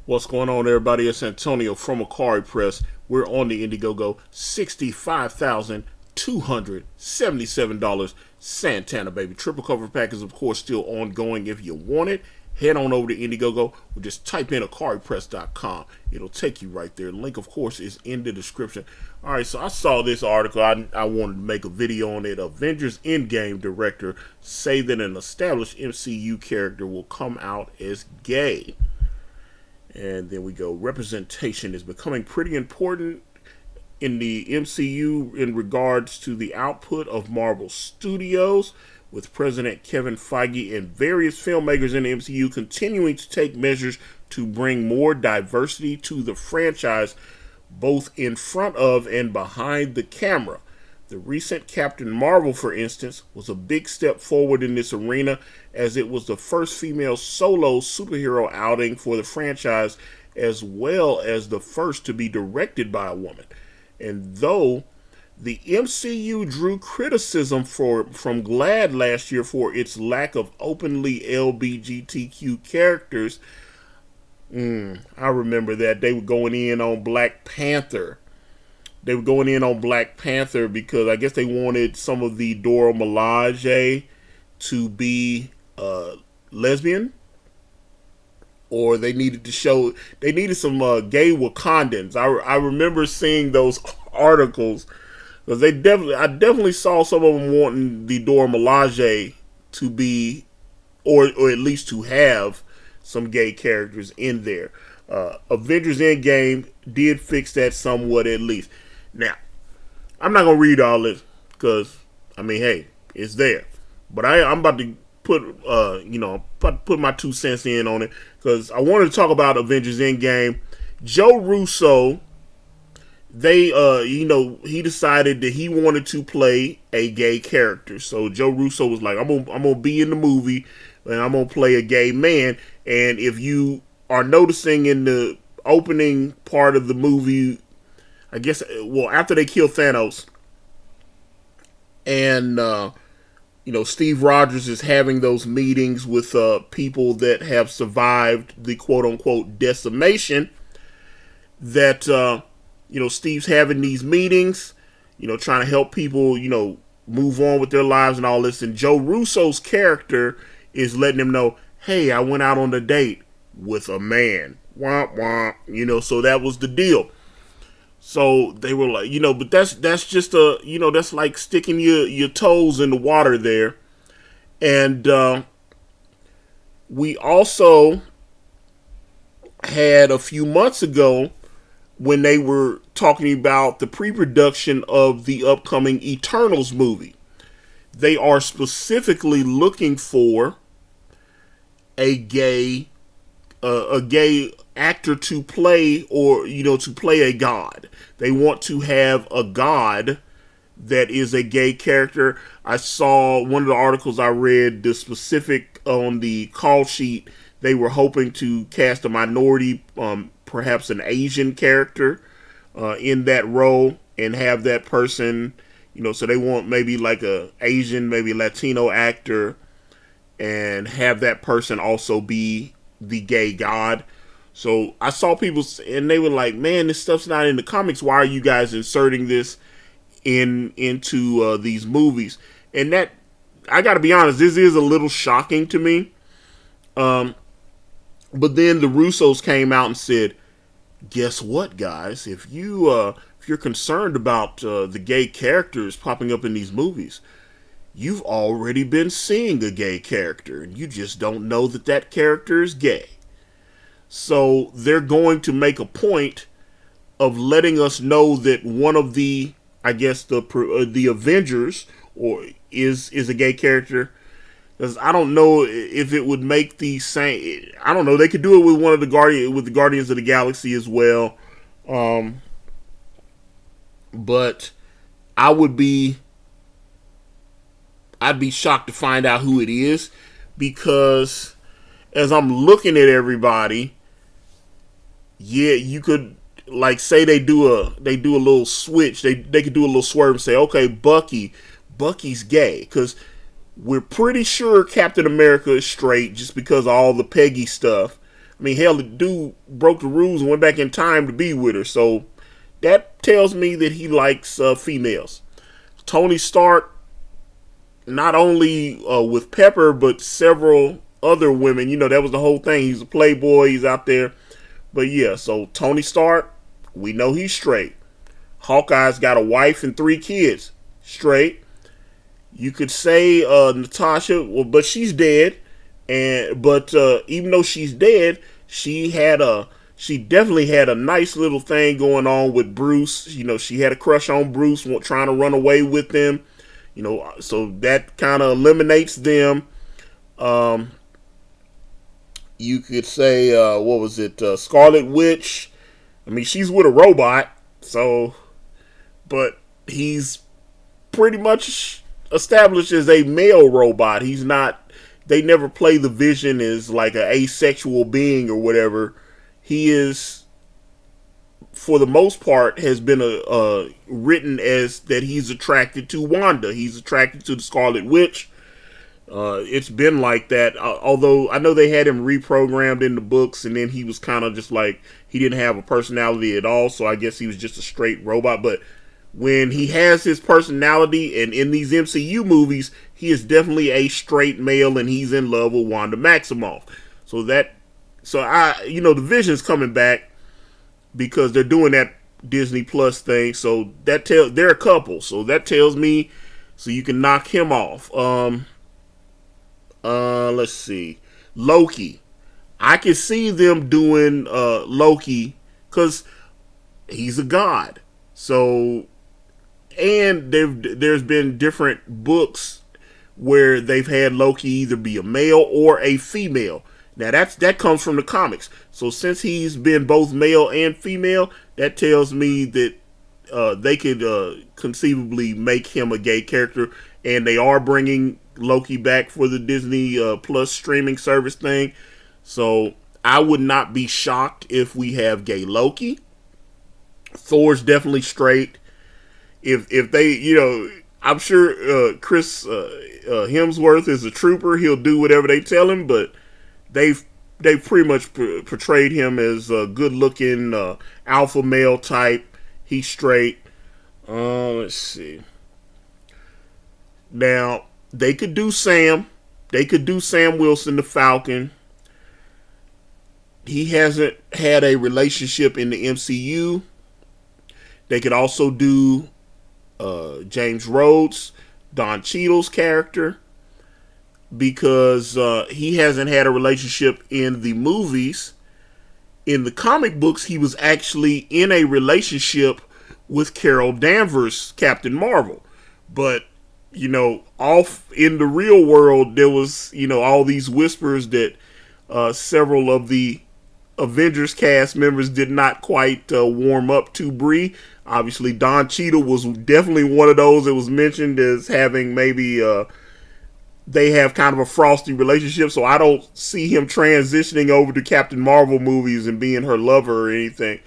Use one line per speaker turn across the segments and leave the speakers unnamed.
What's going on, everybody? It's Antonio from Ikari Press. We're on the Indiegogo. $65,277. Santana, baby. Triple cover pack is, of course, still ongoing. If you want it, head on over to Indiegogo or just type in IkariPress.com. It'll take you right there. The link, of course, is in the description. All right, so I saw this article. I wanted to make a video on it. Avengers Endgame director say that an established MCU character will come out as gay. And then we go, representation is becoming pretty important in the MCU in regards to the output of Marvel Studios, with President Kevin Feige and various filmmakers in the MCU continuing to take measures to bring more diversity to the franchise, both in front of and behind the camera. The recent Captain Marvel, for instance, was a big step forward in this arena, as it was the first female solo superhero outing for the franchise, as well as the first to be directed by a woman. And though the MCU drew criticism from GLAAD last year for its lack of openly LGBTQ characters, I remember that they were going in on Black Panther. They were going in on Black Panther because I guess they wanted some of the Dora Milaje to be lesbian, or they needed some gay Wakandans. I remember seeing those articles because I definitely saw some of them wanting the Dora Milaje to be, or at least to have some gay characters in there. Avengers Endgame did fix that somewhat, at least. Now, I'm not gonna read all this because hey, it's there. But I'm about to put my 2 cents in on it because I wanted to talk about Avengers Endgame. Joe Russo, he decided that he wanted to play a gay character. So Joe Russo was like, I'm gonna be in the movie and I'm gonna play a gay man. And if you are noticing in the opening part of the movie, I guess, after they kill Thanos, and Steve Rogers is having those meetings with people that have survived the quote unquote decimation, that Steve's having these meetings, trying to help people, move on with their lives and all this, and Joe Russo's character is letting him know, hey, I went out on a date with a man. Womp womp. So that was the deal. So they were like, but that's just that's like sticking your toes in the water there. And we also had a few months ago when they were talking about the pre-production of the upcoming Eternals movie. They are specifically looking for a gay actor to play, or to play a god. They want to have a god that is a gay character. I saw one of the articles I read, the specific on the call sheet, they were hoping to cast a minority, perhaps an Asian character in that role, and have that person, so they want maybe like a Asian, maybe Latino actor, and have that person also be the gay god. So I saw people, and they were like, man, this stuff's not in the comics. Why are you guys inserting this into these movies? And that, I gotta be honest, this is a little shocking to me. But then the Russos came out and said, guess what, guys? If you're concerned about the gay characters popping up in these movies, you've already been seeing a gay character, and you just don't know that character is gay. So they're going to make a point of letting us know that one of the, I guess, the Avengers is a gay character. Because I don't know if it would make the same. I don't know. They could do it with one of the Guardians of the Galaxy as well. But I'd be shocked to find out who it is, because as I'm looking at everybody, yeah, you could, like, say they do a little switch. They could do a little swerve and say, okay, Bucky's gay, because we're pretty sure Captain America is straight just because of all the Peggy stuff. I mean, hell, the dude broke the rules and went back in time to be with her. So that tells me that he likes females. Tony Stark, not only with Pepper, but several other women. You know, that was the whole thing. He's a playboy. He's out there. But yeah, so Tony Stark, we know he's straight. Hawkeye's got a wife and 3 kids. Straight. You could say Natasha, well, but she's dead. But even though she's dead, she definitely had a nice little thing going on with Bruce. You know, she had a crush on Bruce, trying to run away with him. You know, so that kind of eliminates them. You could say, what was it? Scarlet Witch. I mean, she's with a robot, so, but he's pretty much established as a male robot. He's not, they never play the Vision as like an asexual being or whatever. He is, for the most part, has been written as that he's attracted to Wanda. He's attracted to the Scarlet Witch. It's been like that, although I know they had him reprogrammed in the books, and then he was kind of just like, he didn't have a personality at all, so I guess he was just a straight robot. But when he has his personality, and in these MCU movies, he is definitely a straight male, and he's in love with Wanda Maximoff. The Vision's coming back because they're doing that Disney Plus thing, so they're a couple, so that tells me, so you can knock him off. Let's see. Loki. I can see them doing Loki because he's a god. So, and there's been different books where they've had Loki either be a male or a female. Now that comes from the comics. So since he's been both male and female, that tells me that they could conceivably make him a gay character, and they are bringing Loki back for the Disney Plus streaming service thing. So I would not be shocked if we have gay Loki. Thor's definitely straight. If they, I'm sure Chris Hemsworth is a trooper. He'll do whatever they tell him, but they've pretty much portrayed him as a good-looking alpha male type. He's straight. Let's see. Now, they could do Sam. They could do Sam Wilson, the Falcon. He hasn't had a relationship in the MCU. They could also do James Rhodes, Don Cheadle's character, because he hasn't had a relationship in the movies. In the comic books, he was actually in a relationship with Carol Danvers, Captain Marvel. But off in the real world, there was, all these whispers that several of the Avengers cast members did not quite warm up to Brie. Obviously, Don Cheadle was definitely one of those that was mentioned as having maybe they have kind of a frosty relationship. So I don't see him transitioning over to Captain Marvel movies and being her lover or anything.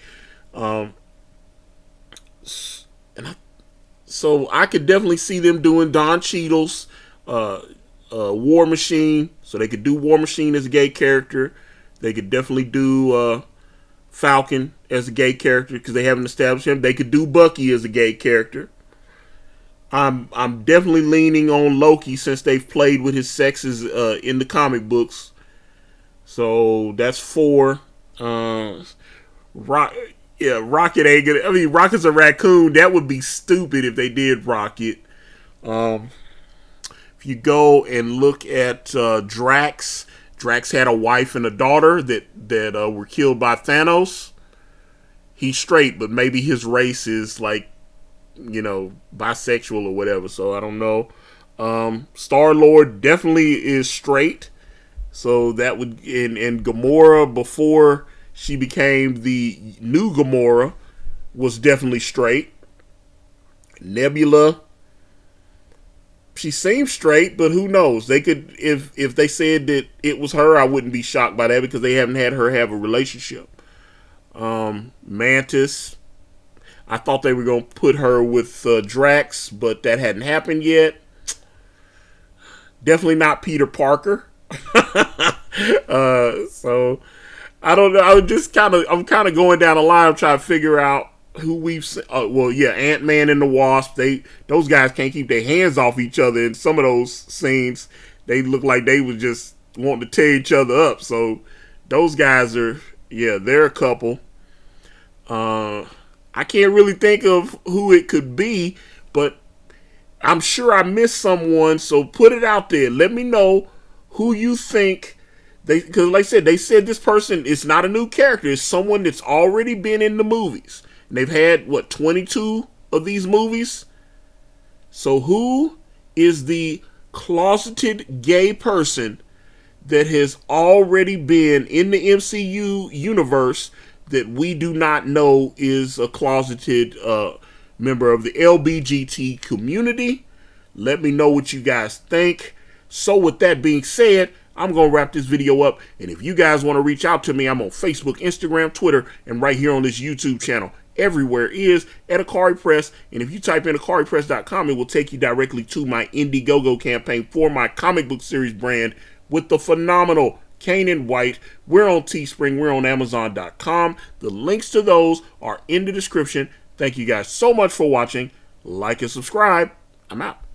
So I could definitely see them doing Don Cheadle's War Machine. So they could do War Machine as a gay character. They could definitely do Falcon as a gay character because they haven't established him. They could do Bucky as a gay character. I'm definitely leaning on Loki since they've played with his sexes in the comic books. So that's 4. Rocket ain't gonna. I mean, Rocket's a raccoon. That would be stupid if they did Rocket. If you go and look at Drax had a wife and a daughter that were killed by Thanos. He's straight, but maybe his race is like, bisexual or whatever. So I don't know. Star-Lord definitely is straight. So that would, and Gamora before she became the new Gamora was definitely straight. Nebula, she seems straight, but who knows? They could, if they said that it was her, I wouldn't be shocked by that because they haven't had her have a relationship. Mantis, I thought they were going to put her with Drax, but that hadn't happened yet. Definitely not Peter Parker. So I don't know. I'm kind of going down the line trying to figure out who we've seen. Well, yeah, Ant-Man and the Wasp. Those guys can't keep their hands off each other in some of those scenes. They look like they was just wanting to tear each other up. So those guys are, yeah, they're a couple. I can't really think of who it could be, but I'm sure I missed someone. So put it out there. Let me know who you think. Because like I said, they said this person is not a new character. It's someone that's already been in the movies. And they've had, 22 of these movies? So who is the closeted gay person that has already been in the MCU universe that we do not know is a closeted member of the LBGT community? Let me know what you guys think. So with that being said, I'm going to wrap this video up. And if you guys want to reach out to me, I'm on Facebook, Instagram, Twitter, and right here on this YouTube channel. Everywhere is at Ikari Press. And if you type in IkariPress.com, it will take you directly to my Indiegogo campaign for my comic book series brand with the phenomenal Kanan White. We're on Teespring. We're on Amazon.com. The links to those are in the description. Thank you guys so much for watching. Like and subscribe. I'm out.